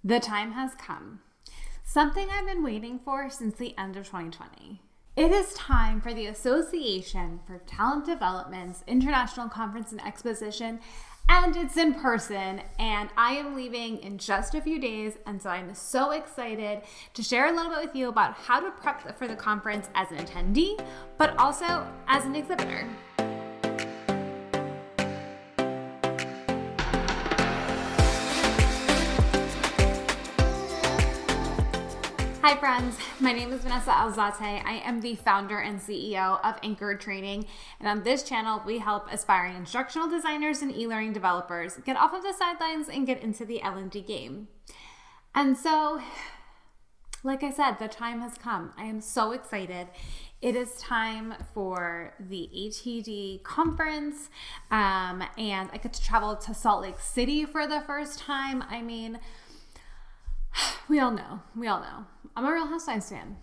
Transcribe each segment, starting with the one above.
The time has come. Something I've been waiting for since the end of 2020. It is time for the Association for Talent Development's International Conference and Exposition, and it's in person, and I am leaving in just a few days, and so I'm so excited to share a little bit with you about how to prep for the conference as an attendee, but also as an exhibitor. Hi friends, my name is Vanessa Alzate. I am the founder and CEO of Anchored Training, and on this channel we help aspiring instructional designers and e-learning developers get off of the sidelines and get into the L&D game. And so, like I said, the time has come. I am so excited. It is time for the ATD conference, and I get to travel to Salt Lake City for the first time. I mean, we all know. I'm a Real Housewives fan,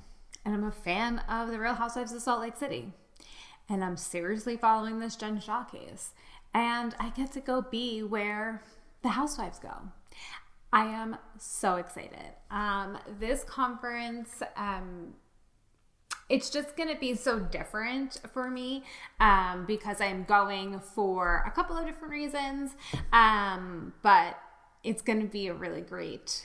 and I'm a fan of the Real Housewives of Salt Lake City, and I'm seriously following this Jen Shah case, and I get to go be where the housewives go. I am so excited. This conference, it's just going to be so different for me because I'm going for a couple of different reasons, but it's going to be a really great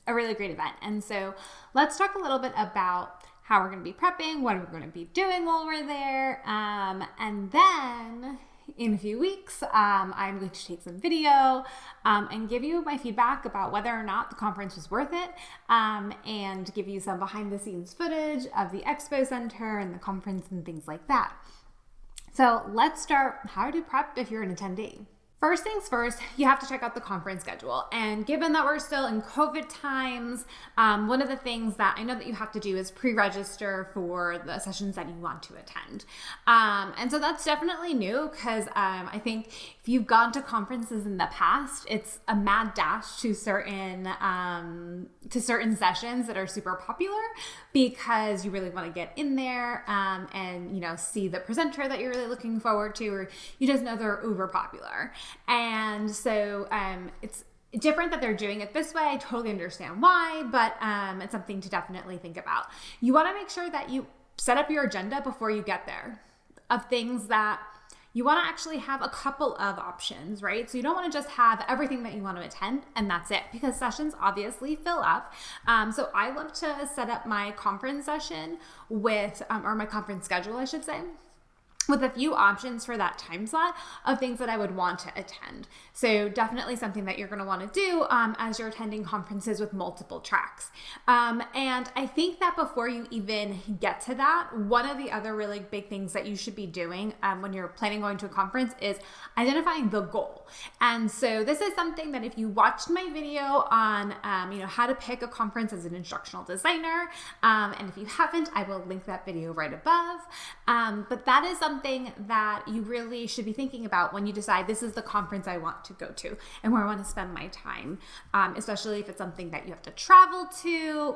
event. And so let's talk a little bit about how we're going to be prepping, what we're going to be doing while we're there. And then in a few weeks, I'm going to take some video and give you my feedback about whether or not the conference was worth it, and give you some behind the scenes footage of the Expo Center and the conference and things like that. So let's start how to prep if you're an attendee. First things first, you have to check out the conference schedule. And given that we're still in COVID times, one of the things that I know that you have to do is pre-register for the sessions that you want to attend. And so that's definitely new because I think if you've gone to conferences in the past, it's a mad dash to certain sessions that are super popular because you really want to get in there and see the presenter that you're really looking forward to, or you just know they're uber popular. And so it's different that they're doing it this way. I totally understand why, but it's something to definitely think about. You want to make sure that you set up your agenda before you get there of things that you want to actually have a couple of options, right? So you don't want to just have everything that you want to attend and that's it, because sessions obviously fill up. So I love to set up my conference session with, or my conference schedule, I should say, with a few options for that time slot of things that I would want to attend. So definitely something that you're going to want to do as you're attending conferences with multiple tracks. And I think that before you even get to that, one of the other really big things that you should be doing when you're planning going to a conference is identifying the goal. And so this is something that if you watched my video on how to pick a conference as an instructional designer, and if you haven't, I will link that video right above. But that is something that you really should be thinking about when you decide this is the conference I want to go to and where I want to spend my time, especially if it's something that you have to travel to,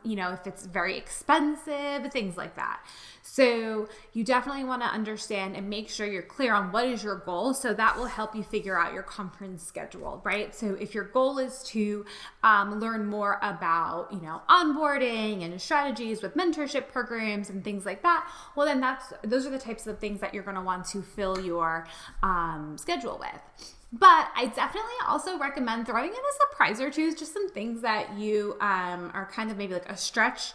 if it's very expensive, things like that. So you definitely want to understand and make sure you're clear on what is your goal, so that will help you figure out your conference schedule, right? So if your goal is to learn more about, onboarding and strategies with mentorship programs and things like that, well then those are the types of things that you're going to want to fill your schedule with. But I definitely also recommend throwing in a surprise or two, just some things that you are kind of maybe like a stretch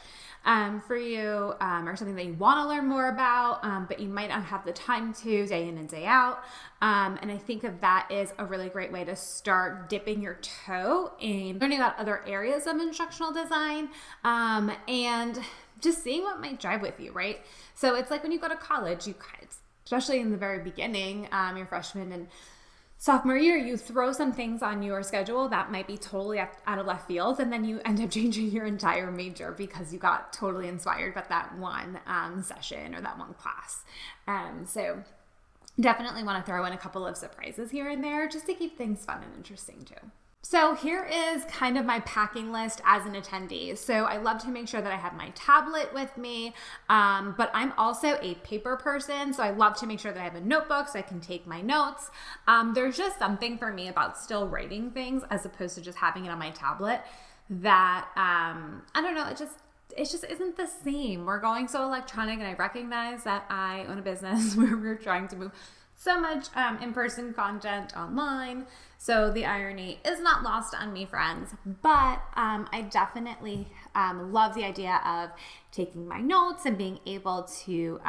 for you, or something that you want to learn more about, but you might not have the time to day in and day out. And I think that is a really great way to start dipping your toe in learning about other areas of instructional design, and just seeing what might jive with you, right? So it's like when you go to college, especially in the very beginning, your freshman and sophomore year, you throw some things on your schedule that might be totally out of left field, and then you end up changing your entire major because you got totally inspired by that one session or that one class. So definitely want to throw in a couple of surprises here and there just to keep things fun and interesting too. So here is kind of my packing list as an attendee. So I love to make sure that I have my tablet with me, but I'm also a paper person. So I love to make sure that I have a notebook so I can take my notes. There's just something for me about still writing things as opposed to just having it on my tablet that, I don't know, it just isn't the same. We're going so electronic, and I recognize that I own a business where we're trying to move so much in-person content online. So the irony is not lost on me, friends. But I definitely love the idea of taking my notes and being able to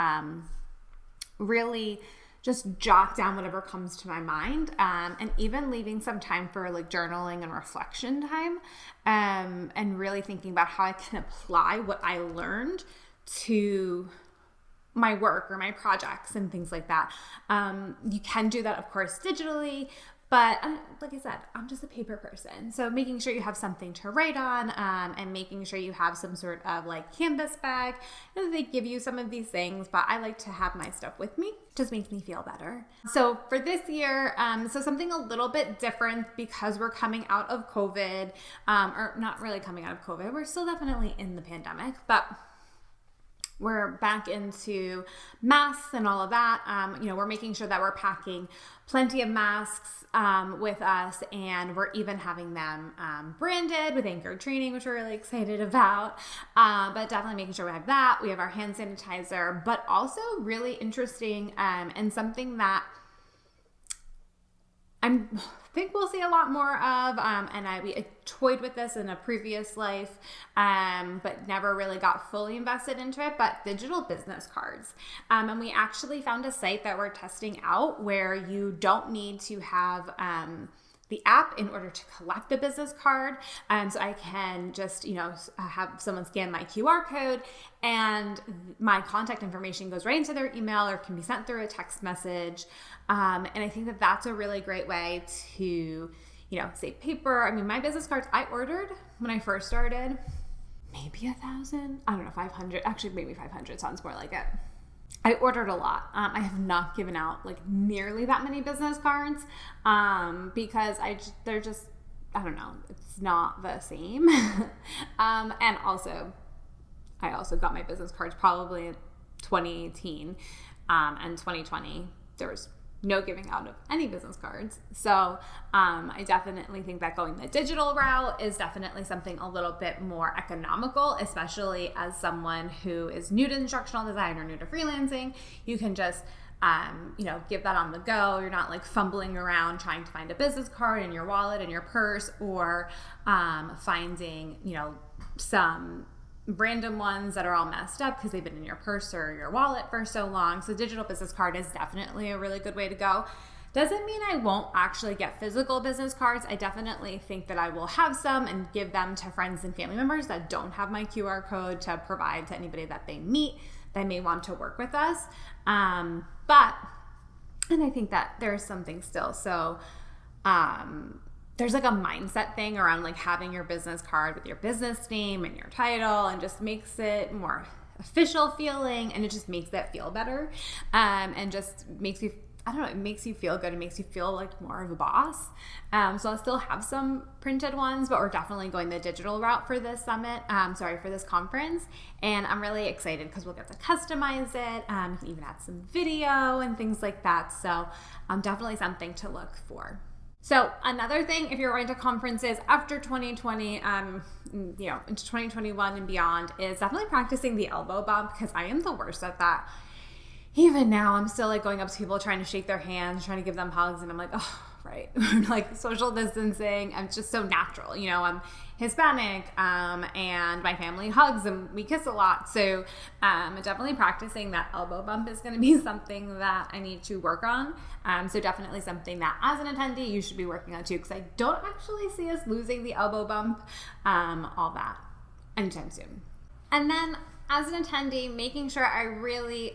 really just jot down whatever comes to my mind, and even leaving some time for like journaling and reflection time, and really thinking about how I can apply what I learned to my work or my projects and things like that. You can do that, of course, digitally, but like I said, I'm just a paper person. So making sure you have something to write on, and making sure you have some sort of like canvas bag. They give you some of these things, but I like to have my stuff with me. It just makes me feel better. So for this year, so something a little bit different because we're coming out of COVID, or not really coming out of COVID. We're still definitely in the pandemic, but we're back into masks and all of that. We're making sure that we're packing plenty of masks with us, and we're even having them branded with anchored training, which we're really excited about. But definitely making sure we have that. We have our hand sanitizer, but also really interesting, and something that I think we'll see a lot more of, and I toyed with this in a previous life, but never really got fully invested into it, but digital business cards. And we actually found a site that we're testing out where you don't need to have the app in order to collect the business card. So I can just, have someone scan my QR code, and my contact information goes right into their email or can be sent through a text message. And I think that that's a really great way to, save paper. I mean, my business cards, I ordered when I first started, maybe 1,000. I don't know, 500. Actually, maybe 500 sounds more like it. I ordered a lot. I have not given out like nearly that many business cards, because they're just, I don't know, it's not the same. And also, I also got my business cards probably in 2018, and 2020. There was no giving out of any business cards. So I definitely think that going the digital route is definitely something a little bit more economical, especially as someone who is new to instructional design or new to freelancing. You can just give that on the go. You're not like fumbling around trying to find a business card in your wallet, in your purse, or finding, some random ones that are all messed up because they've been in your purse or your wallet for so long. So digital business card is definitely a really good way to go. Doesn't mean I won't actually get physical business cards. I definitely think that I will have some and give them to friends and family members that don't have my QR code to provide to anybody that they meet that may want to work with us. And I think that there's something still. So, there's like a mindset thing around like having your business card with your business name and your title, and just makes it more official feeling, and it just makes that feel better, and just makes you, I don't know, it makes you feel good. It makes you feel like more of a boss. So I'll still have some printed ones, but we're definitely going the digital route for this summit, for this conference. And I'm really excited because we'll get to customize it. You can even add some video and things like that. So definitely something to look for. So another thing, if you're going to conferences after 2020, into 2021 and beyond, is definitely practicing the elbow bump, because I am the worst at that. Even now, I'm still like going up to people, trying to shake their hands, trying to give them hugs, and I'm like, oh, right. Like social distancing. I'm just so natural. I'm Hispanic, and my family hugs and we kiss a lot. So definitely practicing that elbow bump is going to be something that I need to work on. So definitely something that as an attendee you should be working on too, because I don't actually see us losing the elbow bump all that anytime soon. And then as an attendee, making sure I really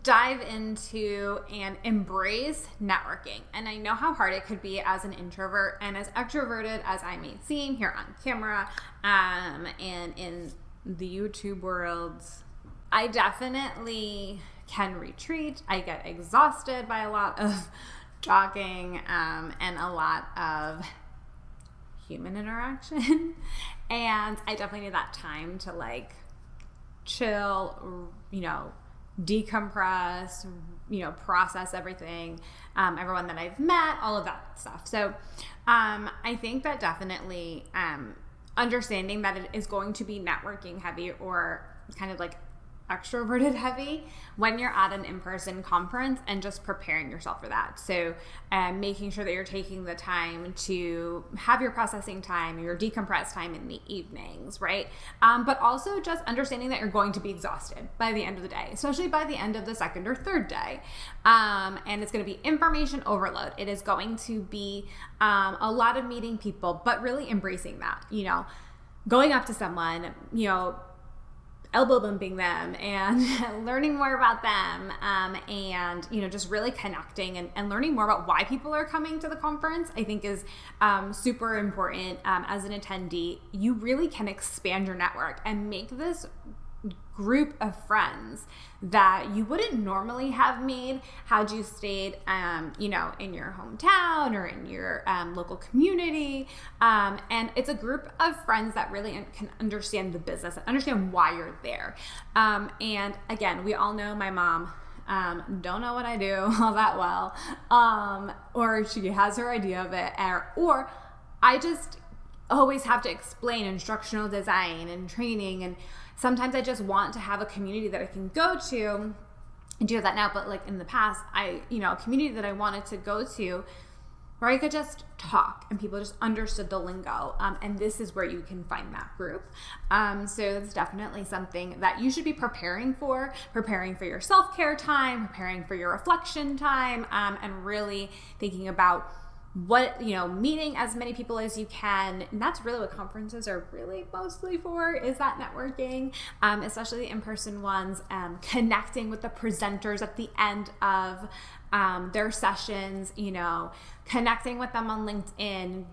dive into and embrace networking. And I know how hard it could be as an introvert, and as extroverted as I may seem here on camera, and in the YouTube world, I definitely can retreat. I get exhausted by a lot of talking, and a lot of human interaction. And I definitely need that time to like chill, decompress, process everything, everyone that I've met, all of that stuff. So I think that definitely understanding that it is going to be networking heavy or kind of like extroverted heavy when you're at an in-person conference, and just preparing yourself for that. So making sure that you're taking the time to have your processing time, your decompress time in the evenings, right? But also just understanding that you're going to be exhausted by the end of the day, especially by the end of the second or third day. And it's going to be information overload. It is going to be a lot of meeting people, but really embracing that, going up to someone, elbow bumping them and learning more about them, and just really connecting and learning more about why people are coming to the conference, I think is super important. As an attendee, you really can expand your network and make this group of friends that you wouldn't normally have made had you stayed in your hometown or in your local community, and it's a group of friends that really can understand the business and understand why you're there. And again, we all know my mom don't know what I do all that well, or she has her idea of it, or I just always have to explain instructional design and training, and sometimes I just want to have a community that I can go to. I do that now, but like in the past, a community that I wanted to go to where I could just talk and people just understood the lingo. And this is where you can find that group. So it's definitely something that you should be preparing for your self-care time, preparing for your reflection time, and really thinking about what, meeting as many people as you can. And that's really what conferences are really mostly for, is that networking, especially the in-person ones, connecting with the presenters at the end of their sessions, connecting with them on LinkedIn,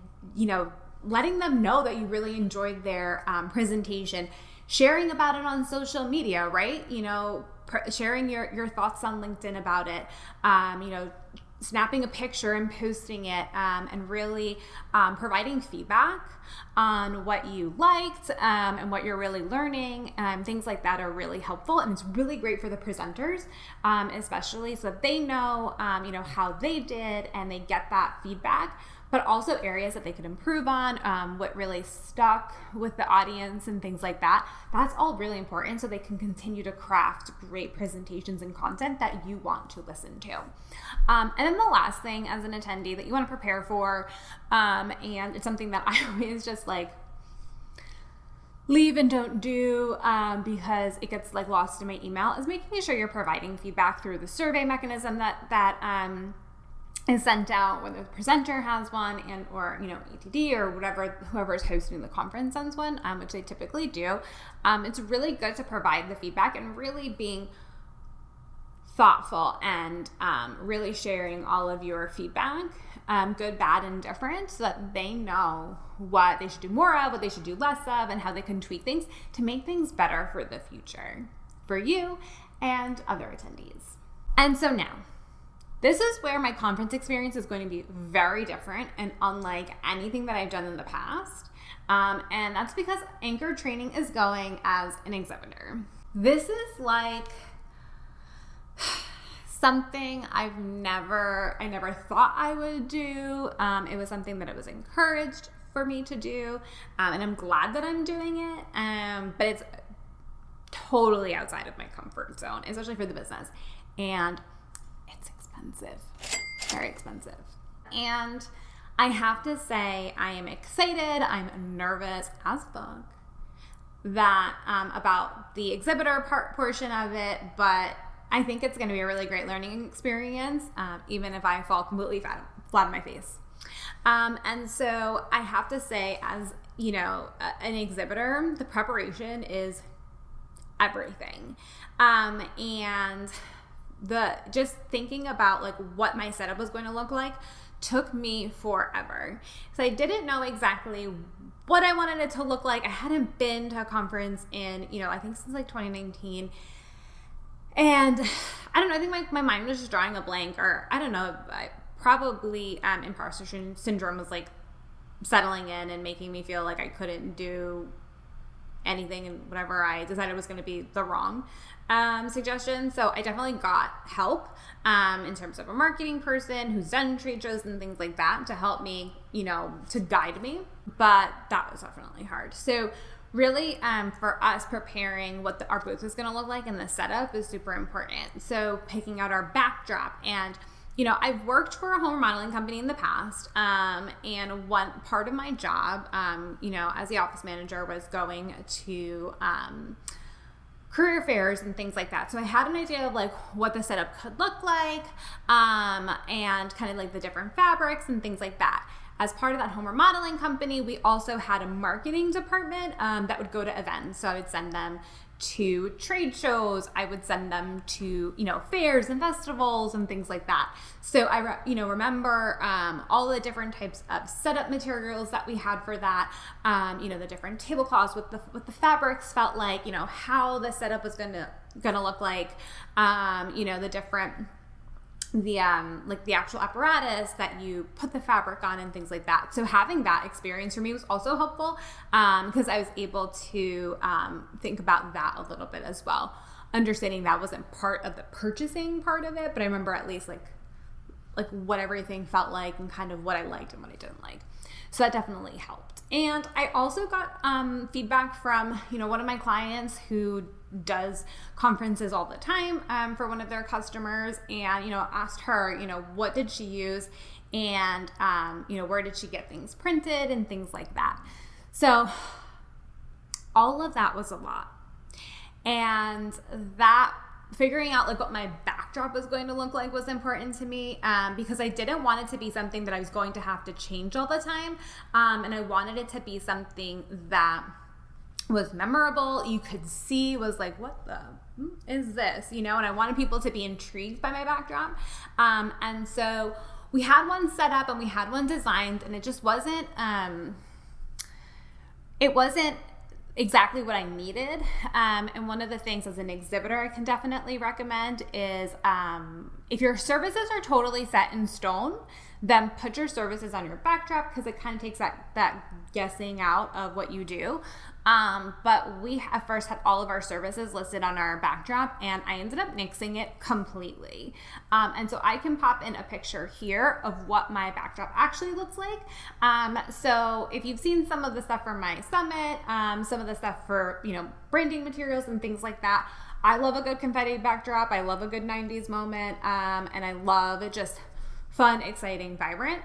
letting them know that you really enjoyed their presentation, sharing about it on social media, right? Sharing your thoughts on LinkedIn about it, snapping a picture and posting it, and really providing feedback on what you liked, and what you're really learning. Things like that are really helpful, and it's really great for the presenters, especially so that they know, how they did and they get that feedback, but also areas that they could improve on, what really stuck with the audience and things like that. That's all really important so they can continue to craft great presentations and content that you want to listen to. And then the last thing as an attendee that you want to prepare for, and it's something that I always just like leave and don't do, because it gets like lost in my email, is making sure you're providing feedback through the survey mechanism that is sent out, whether the presenter has one or ATD or whoever is hosting the conference sends one, which they typically do. It's really good to provide the feedback and really being thoughtful and really sharing all of your feedback, good, bad, and different, so that they know what they should do more of, what they should do less of, and how they can tweak things to make things better for the future for you and other attendees. And so now, this is where my conference experience is going to be very different and unlike anything that I've done in the past. And that's because anchor training is going as an exhibitor. This is like something I never thought I would do. It was something that it was encouraged for me to do. And I'm glad that I'm doing it. But it's totally outside of my comfort zone, especially for the business. And it's expensive, very expensive. And I have to say, I am excited, I'm nervous as fuck that about the exhibitor portion of it, but I think it's going to be a really great learning experience, even if I fall completely flat on my face. And so I have to say, as an exhibitor, the preparation is everything. And just thinking about like what my setup was going to look like took me forever. So I didn't know exactly what I wanted it to look like. I hadn't been to a conference in, I think since like 2019. And I don't know, I think my mind was just drawing a blank, or I don't know, probably imposter syndrome was like settling in and making me feel like I couldn't do anything and whatever I decided was going to be the wrong suggestion. So I definitely got help in terms of a marketing person who's done trade shows and things like that to help me, to guide me. But that was definitely hard. So really, for us, preparing what our booth is going to look like and the setup is super important. So picking out our backdrop, and I've worked for a home remodeling company in the past, and one part of my job, as the office manager, was going to career fairs and things like that. So I had an idea of like what the setup could look like, and kind of like the different fabrics and things like that. As part of that home remodeling company, we also had a marketing department that would go to events. So I would send them to trade shows. I would send them to, fairs and festivals and things like that. So I, remember all the different types of setup materials that we had for that. The different tablecloths, what the fabrics felt like, how the setup was gonna look like. The different the actual apparatus that you put the fabric on and things like that. So having that experience for me was also helpful, because I was able to think about that a little bit as well. Understanding that wasn't part of the purchasing part of it, but I remember at least like what everything felt like and kind of what I liked and what I didn't like. So that definitely helped. And I also got feedback from, one of my clients who does conferences all the time for one of their customers, and, asked her, what did she use, and, where did she get things printed and things like that. So all of that was a lot. And that figuring out like what my backdrop was going to look like was important to me, because I didn't want it to be something that I was going to have to change all the time. And I wanted it to be something that was memorable, you could see was like, what the is this, and I wanted people to be intrigued by my backdrop. And so we had one set up and we had one designed, and it just wasn't, exactly what I needed. And one of the things as an exhibitor I can definitely recommend is, if your services are totally set in stone, then put your services on your backdrop, because it kind of takes that guessing out of what you do. But we at first had all of our services listed on our backdrop, and I ended up nixing it completely. And so I can pop in a picture here of what my backdrop actually looks like. So if you've seen some of the stuff from my summit, some of the stuff for, branding materials and things like that, I love a good confetti backdrop. I love a good 90s moment. And I love it just fun, exciting, vibrant.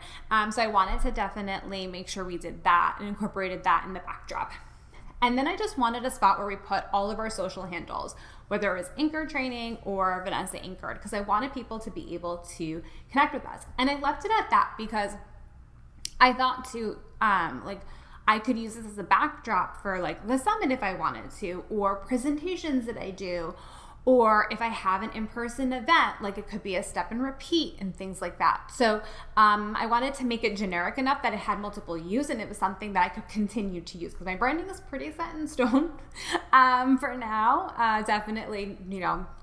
So I wanted to definitely make sure we did that and incorporated that in the backdrop. And then I just wanted a spot where we put all of our social handles, whether it was Anchor Training or Vanessa Anchored, because I wanted people to be able to connect with us. And I left it at that because I thought I could use this as a backdrop for like the summit if I wanted to, or presentations that I do, or if I have an in-person event, like it could be a step and repeat and things like that. So I wanted to make it generic enough that it had multiple use, and it was something that I could continue to use, because my branding is pretty set in stone for now. Definitely,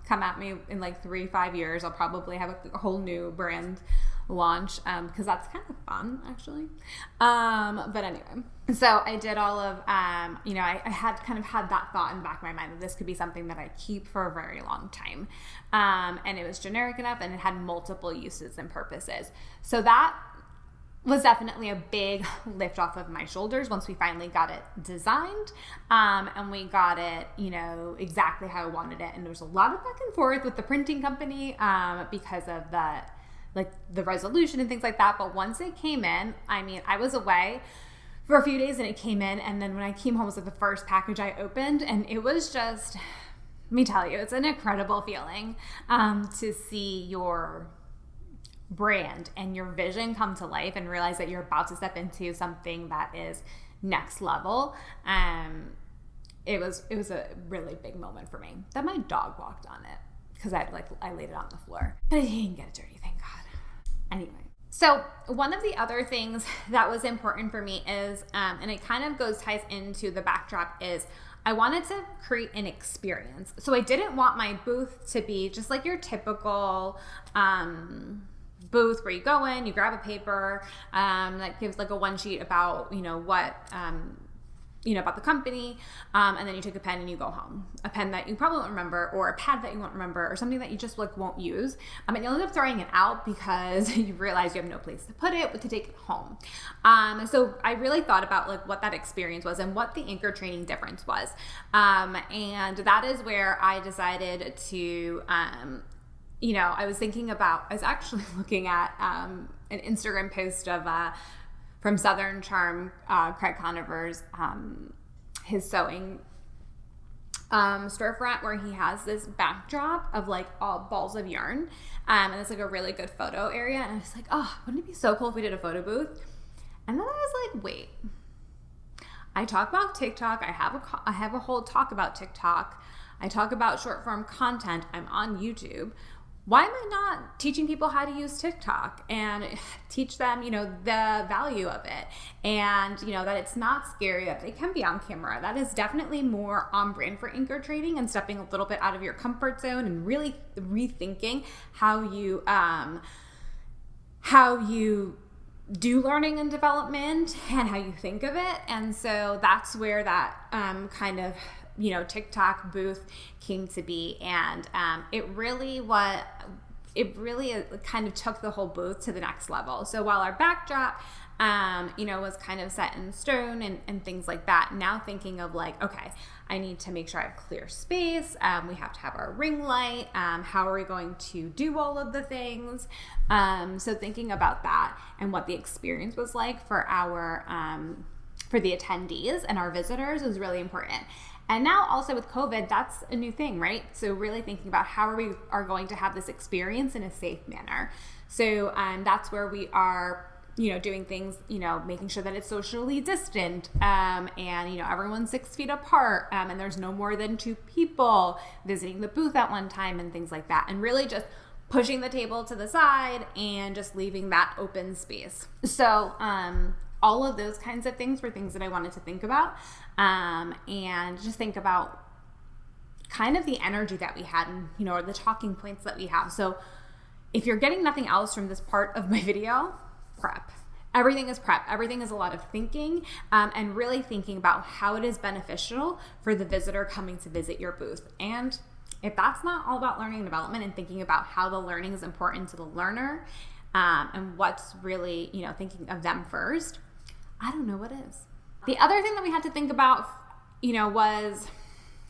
come at me in like 3-5 years. I'll probably have a whole new brand launch, because that's kind of fun actually. But anyway, so I did all of, I had kind of had that thought in the back of my mind that this could be something that I keep for a very long time. And it was generic enough, and it had multiple uses and purposes. So that was definitely a big lift off of my shoulders once we finally got it designed, and we got it, exactly how I wanted it. And there was a lot of back and forth with the printing company, because of the resolution and things like that. But once it came in, I was away for a few days and it came in. And then when I came home, it was like the first package I opened, and it was just, let me tell you, it's an incredible feeling to see your brand and your vision come to life and realize that you're about to step into something that is next level. It was a really big moment for me that my dog walked on it, because I laid it on the floor, but he didn't get dirty, thank God. Anyway, so one of the other things that was important for me is, and it kind of ties into the backdrop, is I wanted to create an experience. So I didn't want my booth to be just like your typical booth where you go in, you grab a paper that gives like a one sheet about, what, about the company, and then you take a pen and you go home. A pen that you probably won't remember, or a pad that you won't remember, or something that you just like won't use. And you'll end up throwing it out because you realize you have no place to put it, but to take it home. So I really thought about like what that experience was and what the anchor training difference was. And that is where I decided to, I was actually looking at an Instagram post of from Southern Charm, Craig Conover's, his sewing storefront, where he has this backdrop of like all balls of yarn, and it's like a really good photo area. And I was like, oh, wouldn't it be so cool if we did a photo booth? And then I was like, wait, I talk about TikTok. I have a whole talk about TikTok. I talk about short form content. I'm on YouTube. Why am I not teaching people how to use TikTok and teach them, the value of it, and, that it's not scary, that it can be on camera. That is definitely more on brand for anchor training, and stepping a little bit out of your comfort zone and really rethinking how you do learning and development and how you think of it. And so that's where that kind of TikTok booth came to be. And it really kind of took the whole booth to the next level. So while our backdrop, was kind of set in stone and things like that, now thinking of like, okay, I need to make sure I have clear space. We have to have our ring light. How are we going to do all of the things? So thinking about that and what the experience was like for for the attendees and our visitors was really important. And now also with COVID, that's a new thing, right? So really thinking about how we are going to have this experience in a safe manner. So that's where we are, doing things, making sure that it's socially distant, and, everyone's 6 feet apart, and there's no more than 2 people visiting the booth at one time and things like that. And really just pushing the table to the side and just leaving that open space. So, all of those kinds of things were things that I wanted to think about, and just think about kind of the energy that we had and, or the talking points that we have. So if you're getting nothing else from this part of my video, prep. Everything is prep. Everything is a lot of thinking, and really thinking about how it is beneficial for the visitor coming to visit your booth. And if that's not all about learning and development and thinking about how the learning is important to the learner, and what's really, thinking of them first, I don't know what is. The other thing that we had to think about, was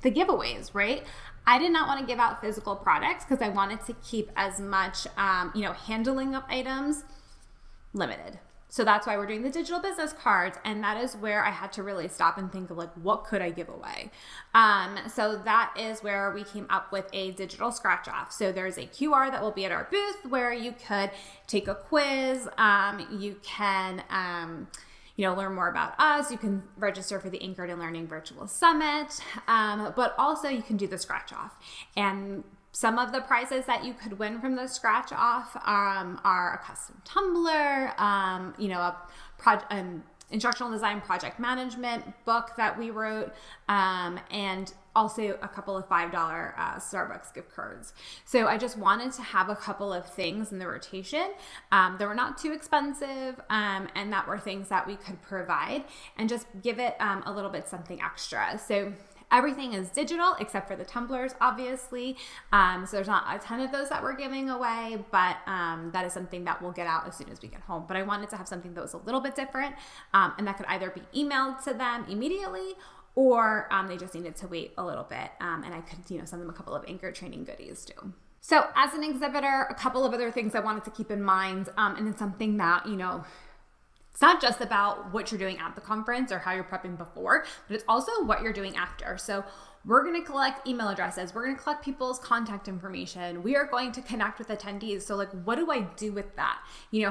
the giveaways, right? I did not want to give out physical products because I wanted to keep as much, handling of items limited. So that's why we're doing the digital business cards. And that is where I had to really stop and think of like, what could I give away? So that is where we came up with a digital scratch off. So there's a QR that will be at our booth where you could take a quiz. You can, learn more about us. You can register for the Anchored in Learning Virtual Summit, but also you can do the scratch off. And some of the prizes that you could win from the scratch off are a custom tumbler, an instructional design project management book that we wrote, and also a couple of $5 Starbucks gift cards. So I just wanted to have a couple of things in the rotation that were not too expensive, and that were things that we could provide and just give it a little bit something extra. So everything is digital except for the tumblers, obviously. So there's not a ton of those that we're giving away, but that is something that we'll get out as soon as we get home. But I wanted to have something that was a little bit different, and that could either be emailed to them immediately, or they just needed to wait a little bit, and I could send them a couple of anchor training goodies too. So as an exhibitor, a couple of other things I wanted to keep in mind, and it's something that, it's not just about what you're doing at the conference or how you're prepping before, but it's also what you're doing after. So we're going to collect email addresses. We're going to collect people's contact information. We are going to connect with attendees. So like, what do I do with that?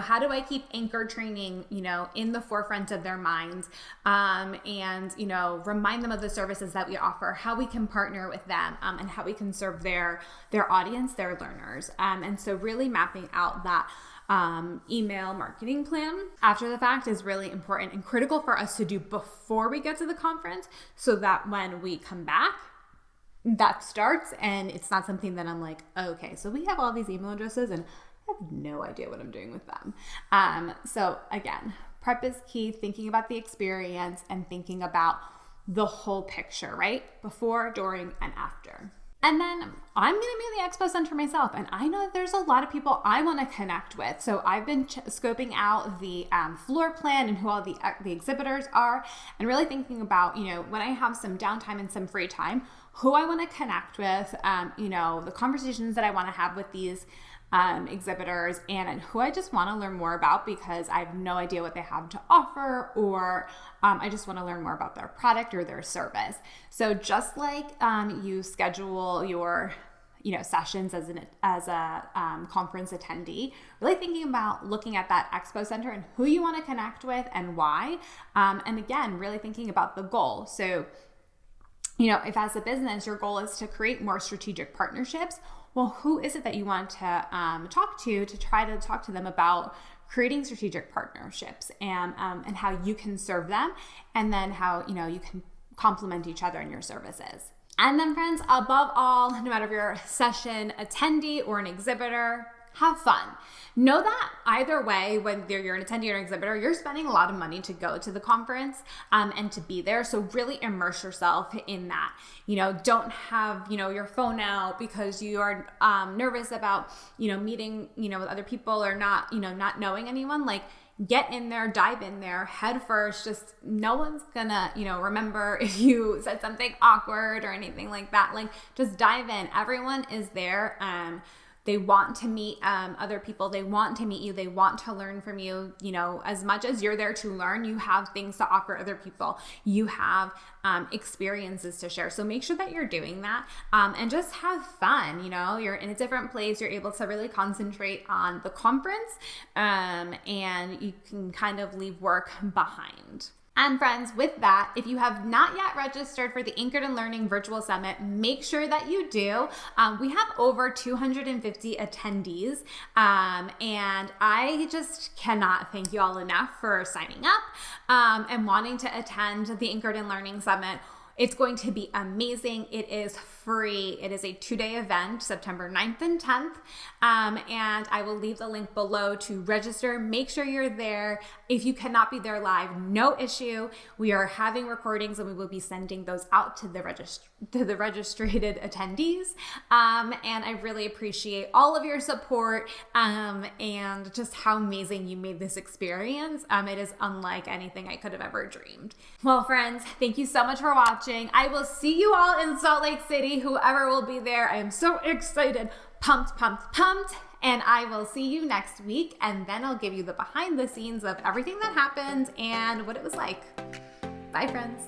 How do I keep anchor training, in the forefront of their minds, and, remind them of the services that we offer, how we can partner with them, and how we can serve their audience, their learners. And so really mapping out that email marketing plan after the fact is really important and critical for us to do before we get to the conference, so that when we come back, that starts and it's not something that I'm like, okay, so we have all these email addresses and I have no idea what I'm doing with them. So again, prep is key, thinking about the experience and thinking about the whole picture, right? Before, during, and after. And then I'm going to be in the Expo Center myself, and I know that there's a lot of people I want to connect with. So I've been scoping out the floor plan and who all the exhibitors are, and really thinking about, when I have some downtime and some free time, who I want to connect with, the conversations that I want to have with these exhibitors, and who I just want to learn more about because I have no idea what they have to offer, or I just want to learn more about their product or their service. So just like you schedule your sessions as a conference attendee, really thinking about looking at that Expo Center and who you want to connect with and why, and again, really thinking about the goal. So if as a business your goal is to create more strategic partnerships, well, who is it that you want to talk to try to talk to them about creating strategic partnerships and how you can serve them, and then how you can complement each other in your services. And then friends, above all, no matter if you're a session attendee or an exhibitor, have fun. Know that either way, whether you're an attendee or an exhibitor, you're spending a lot of money to go to the conference and to be there. So really immerse yourself in that. Don't have, your phone out because you are nervous about, meeting, with other people or not, not knowing anyone. Like, get in there, dive in there head first. Just no one's gonna, remember if you said something awkward or anything like that. Like, just dive in. Everyone is there. They want to meet other people. They want to meet you. They want to learn from you. As much as you're there to learn, you have things to offer other people. You have experiences to share. So make sure that you're doing that and just have fun. You're in a different place. You're able to really concentrate on the conference and you can kind of leave work behind. And friends, with that, if you have not yet registered for the Anchored in Learning Virtual Summit, make sure that you do. We have over 250 attendees, and I just cannot thank you all enough for signing up and wanting to attend the Anchored in Learning Summit. It's going to be amazing. It is free. It is a 2-day event, September 9th and 10th. And I will leave the link below to register. Make sure you're there. If you cannot be there live, no issue. We are having recordings and we will be sending those out to the registered attendees. And I really appreciate all of your support and just how amazing you made this experience. It is unlike anything I could have ever dreamed. Well, friends, thank you so much for watching. I will see you all in Salt Lake City, whoever will be there. I am so excited, pumped. And I will see you next week. And then I'll give you the behind the scenes of everything that happened and what it was like. Bye, friends.